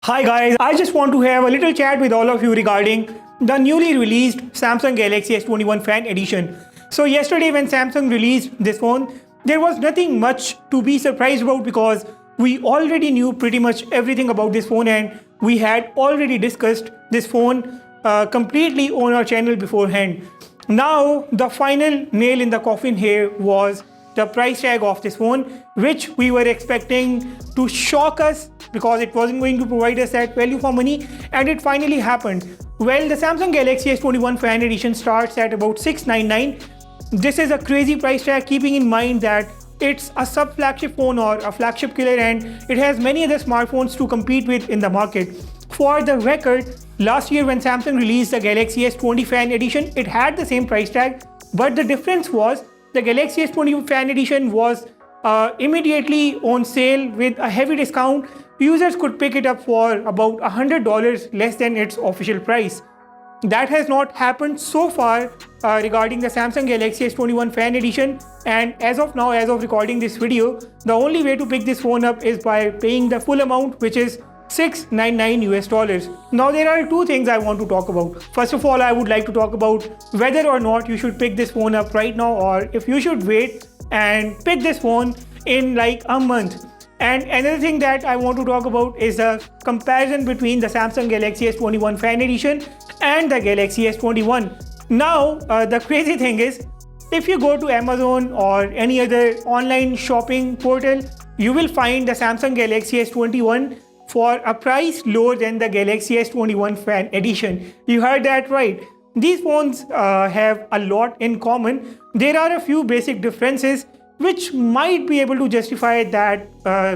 Hi guys, I just want to have a little chat with all of you regarding the newly released Samsung Galaxy S21 Fan Edition. So yesterday when Samsung released this phone, there was nothing much to be surprised about because we already knew pretty much everything about this phone and we had already discussed this phone completely on our channel beforehand. Now the final nail in the coffin here was the price tag of this phone, which we were expecting to shock us because it wasn't going to provide us that value for money, and it finally happened. Well, the Samsung Galaxy S21 Fan Edition starts at about $699. This is a crazy price tag, keeping in mind that it's a sub-flagship phone or a flagship killer and it has many other smartphones to compete with in the market. For the record, last year when Samsung released the Galaxy S20 Fan Edition, it had the same price tag, but the difference was the Galaxy S20 Fan Edition was immediately on sale with a heavy discount. Users could pick it up for about $100 less than its official price. That has not happened so far regarding the Samsung Galaxy S21 Fan Edition, and as of now, as of recording this video, the only way to pick this phone up is by paying the full amount, which is $699 US. Now there are two things I want to talk about. First of all, I would like to talk about whether or not you should pick this phone up right now or if you should wait and pick this phone in like a month. And another thing that I want to talk about is the comparison between the Samsung Galaxy S21 Fan Edition and the Galaxy S21. Now, the crazy thing is, if you go to Amazon or any other online shopping portal, you will find the Samsung Galaxy S21 for a price lower than the Galaxy S21 Fan Edition. You heard that right. These phones have a lot in common. There are a few basic differences which might be able to justify that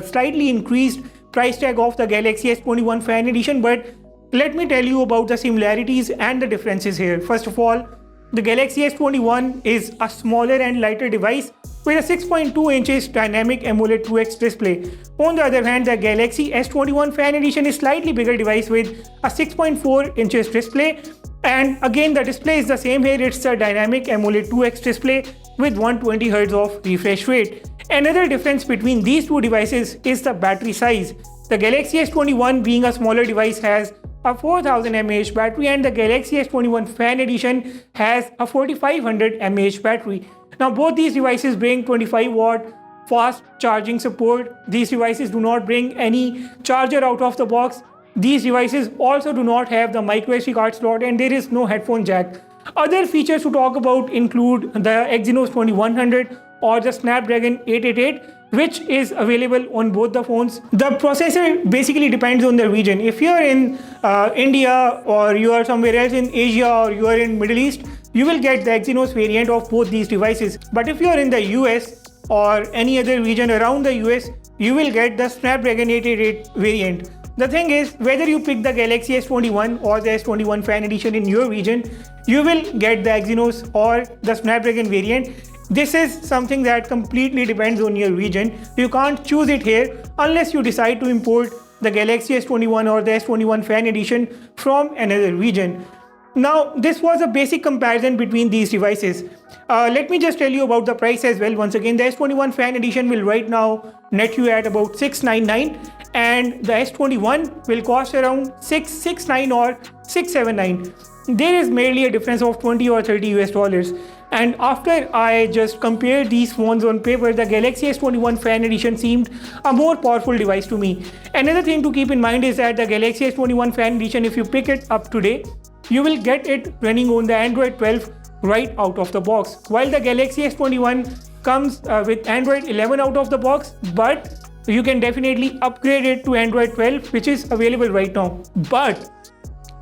slightly increased price tag of the Galaxy S21 Fan Edition, but let me tell you about the similarities and the differences here. First of all, the Galaxy S21 is a smaller and lighter device with a 6.2 inches dynamic AMOLED 2X display. On the other hand, the Galaxy S21 Fan Edition is slightly bigger device with a 6.4 inches display, and again the display is the same here. It's a dynamic AMOLED 2X display with 120Hz of refresh rate. Another difference between these two devices is the battery size. The Galaxy S21, being a smaller device, has a 4000 mAh battery and the Galaxy S21 Fan Edition has a 4500 mAh battery. Now both these devices bring 25 watt fast charging support. These devices do not bring any charger out of the box. These devices also do not have the microSD card slot and there is no headphone jack. Other features to talk about include the Exynos 2100 or the Snapdragon 888, which is available on both the phones. The processor basically depends on the region. If you are in India or you are somewhere else in Asia or you are in Middle East, you will get the Exynos variant of both these devices. But if you are in the US or any other region around the US, you will get the Snapdragon 888 variant. The thing is, whether you pick the Galaxy S21 or the S21 Fan Edition in your region, you will get the Exynos or the Snapdragon variant. This is something that completely depends on your region. You can't choose it here unless you decide to import the Galaxy S21 or the S21 Fan Edition from another region. Now, this was a basic comparison between these devices. Let me just tell you about the price as well. Once again, the S21 Fan Edition will right now net you at about $699 and the S21 will cost around $669 or $679. There is merely a difference of $20 or $30 US. And after I just compared these phones on paper, the Galaxy S21 Fan Edition seemed a more powerful device to me. Another thing to keep in mind is that the Galaxy S21 Fan Edition, if you pick it up today, you will get it running on the Android 12 right out of the box. While the Galaxy S21 comes with Android 11 out of the box, but you can definitely upgrade it to Android 12, which is available right now. But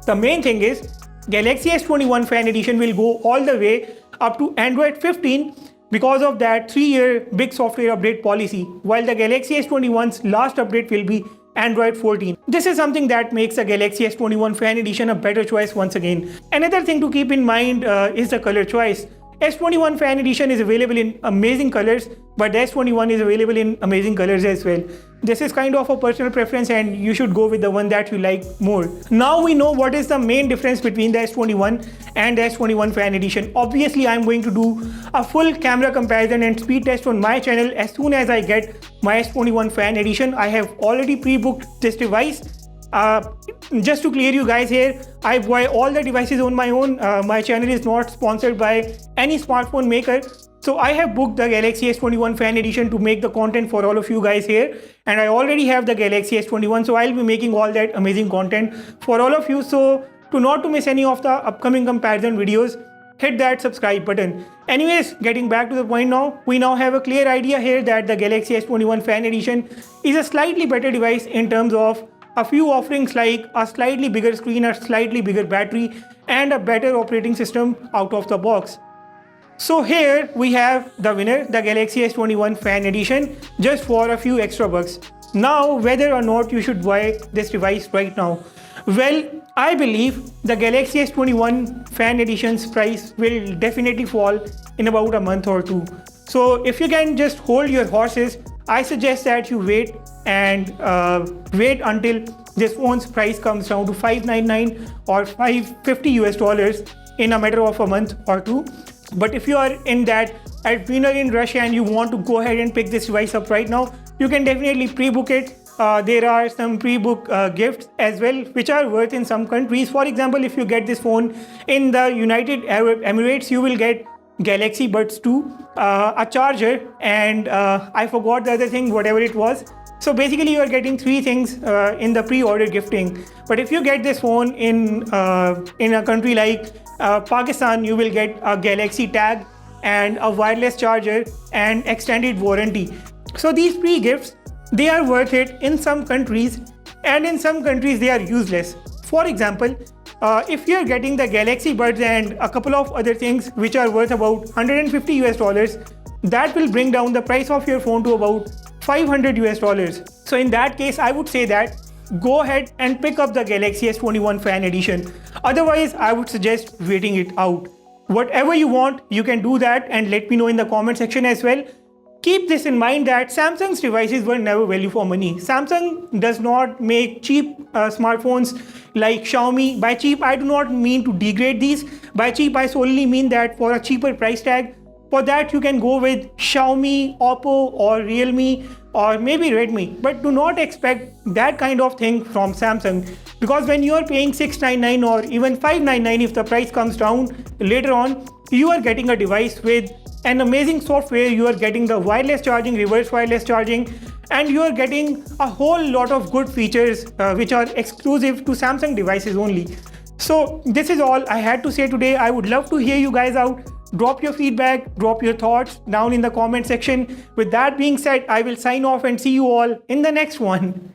the main thing is, Galaxy S21 Fan Edition will go all the way up to Android 15 because of that 3-year big software update policy, while the Galaxy S21's last update will be Android 14. This is something that makes the Galaxy S21 Fan Edition a better choice once again. Another thing to keep in mind is the color choice. S21 Fan Edition is available in amazing colors, but the S21 is available in amazing colors as well. This is kind of a personal preference and you should go with the one that you like more. Now we know what is the main difference between the S21 and the S21 Fan Edition. Obviously, I'm going to do a full camera comparison and speed test on my channel as soon as I get my S21 Fan Edition. I have already pre-booked this device Uh, just to clear you guys here, I buy all the devices on my own. My channel is not sponsored by any smartphone maker. So I have booked the Galaxy S21 Fan Edition to make the content for all of you guys here. And I already have the Galaxy S21, so I'll be making all that amazing content for all of you. So not to miss any of the upcoming comparison videos, hit that subscribe button. Anyways, getting back to the point now, we now have a clear idea here that the Galaxy S21 Fan Edition is a slightly better device in terms of a few offerings like a slightly bigger screen, a slightly bigger battery, and a better operating system out of the box. So here we have the winner, the Galaxy S21 Fan Edition, just for a few extra bucks. Now, whether or not you should buy this device right now. Well, I believe the Galaxy S21 Fan Edition's price will definitely fall in about a month or two. So if you can just hold your horses, I suggest that you wait and wait until this phone's price comes down to $599 or $550 US in a matter of a month or two. But if you are in that adrenaline rush and you want to go ahead and pick this device up right now, you can definitely pre-book it. There are some pre-book gifts as well, which are worth in some countries. For example, if you get this phone in the United Arab Emirates, you will get Galaxy Buds 2, a charger, and I forgot the other thing, whatever it was. So basically you are getting three things in the pre-order gifting. But if you get this phone in a country like Pakistan, you will get a Galaxy tag and a wireless charger and extended warranty. So these pre-gifts, they are worth it in some countries, and in some countries they are useless. For example, if you are getting the Galaxy Buds and a couple of other things which are worth about $150 US, that will bring down the price of your phone to about $500 US. So in that case, I would say that go ahead and pick up the Galaxy S21 Fan Edition. Otherwise, I would suggest waiting it out. Whatever you want, you can do that, and let me know in the comment section as well. Keep this in mind that Samsung's devices were never value for money. Samsung does not make cheap smartphones like Xiaomi. By cheap, I do not mean to degrade these. By cheap, I solely mean that for a cheaper price tag, for that you can go with Xiaomi, Oppo or Realme or maybe Redmi. But do not expect that kind of thing from Samsung, because when you are paying $699 or even $599, if the price comes down later on, you are getting a device with an amazing software. You are getting the wireless charging, reverse wireless charging, and you are getting a whole lot of good features which are exclusive to Samsung devices only. So this is all I had to say today. I would love to hear you guys out. Drop your feedback, drop your thoughts down in the comment section. With that being said, I will sign off and see you all in the next one.